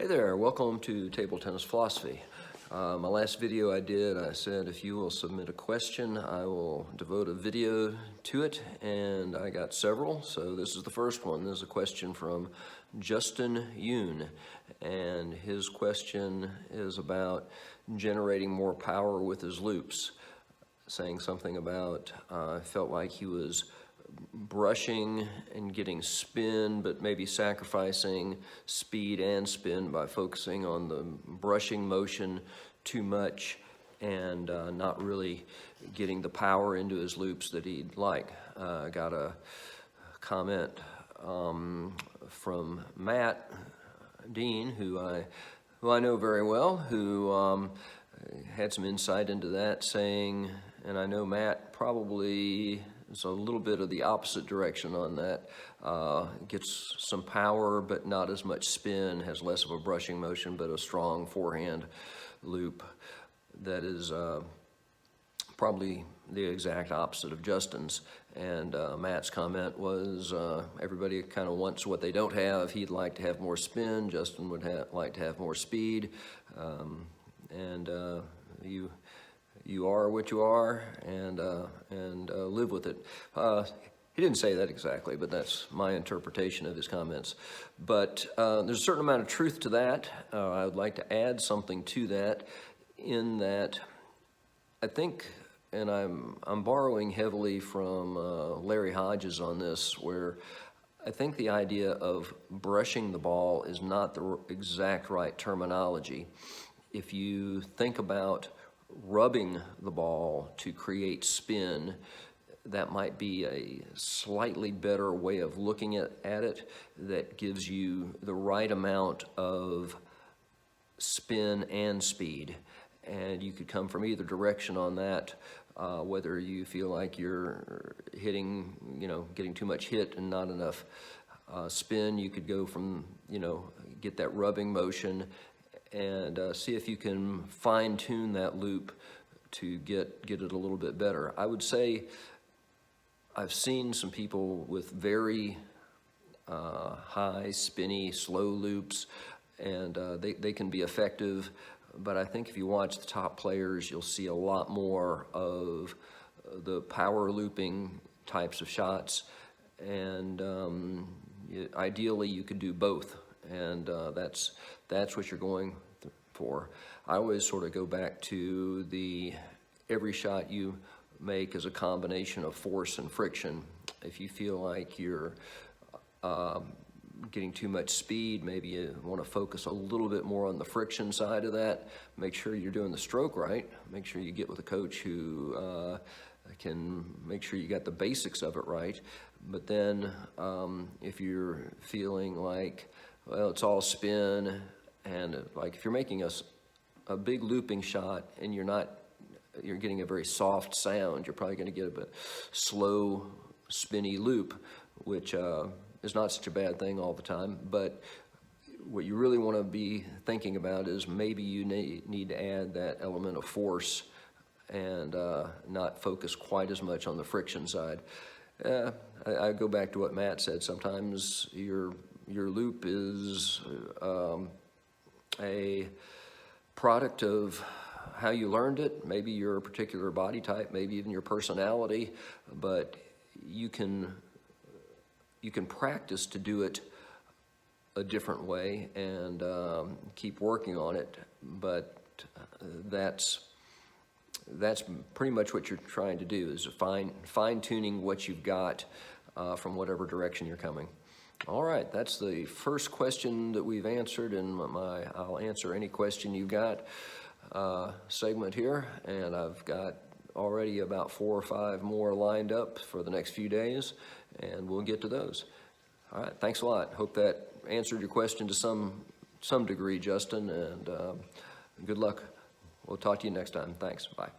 Hey there, welcome to Table Tennis Philosophy. My last video I did, I said if you will submit a question, I will devote a video to it, and I got several. So this is the first one. This is a question from Justin Yoon, and his question is about generating more power with his loops, saying something about felt like he was brushing and getting spin, but maybe sacrificing speed and spin by focusing on the brushing motion too much and not really getting the power into his loops that he'd like. Got a comment from Matt Dean, who I know very well, who had some insight into that, saying, and I know Matt probably is a little bit of the opposite direction on that. Gets some power, but not as much spin, has less of a brushing motion, but a strong forehand loop. That is probably the exact opposite of Justin's. And Matt's comment was everybody kind of wants what they don't have. He'd like to have more spin. Justin would like to have more speed. You are what you are, and live with it. He didn't say that exactly, but that's my interpretation of his comments. But there's a certain amount of truth to that. I would like to add something to that, in that I think, and I'm borrowing heavily from Larry Hodges on this, where I think the idea of brushing the ball is not the exact right terminology. If you think about rubbing the ball to create spin, that might be a slightly better way of looking at it, that gives you the right amount of spin and speed. And you could come from either direction on that, whether you feel like you're hitting, getting too much hit and not enough spin. You could go from, get that rubbing motion and see if you can fine-tune that loop to get it a little bit better. I would say I've seen some people with very high, spinny, slow loops, and they can be effective, but I think if you watch the top players, you'll see a lot more of the power looping types of shots, and ideally you could do both, and that's what you're going for. I always sort of go back to every shot you make is a combination of force and friction. If you feel like you're getting too much speed, maybe you want to focus a little bit more on the friction side of that. Make sure you're doing the stroke right. Make sure you get with a coach who can make sure you got the basics of it right. But then if you're feeling like, well, it's all spin, and like if you're making a big looping shot and you're getting a very soft sound, you're probably going to get a bit slow, spinny loop, which is not such a bad thing all the time. But what you really want to be thinking about is maybe you need to add that element of force and not focus quite as much on the friction side. I go back to what Matt said. Sometimes your loop is a product of how you learned it, maybe your particular body type, maybe even your personality, but you can practice to do it a different way and keep working on it. But that's pretty much what you're trying to do, is fine-tuning what you've got from whatever direction you're coming. All right, that's the first question that we've answered in I'll answer any question you got segment here, and I've got already about 4 or 5 more lined up for the next few days, and we'll get to those. All right, thanks a lot. Hope that answered your question to some degree, Justin, and good luck. We'll talk to you next time. Thanks. Bye.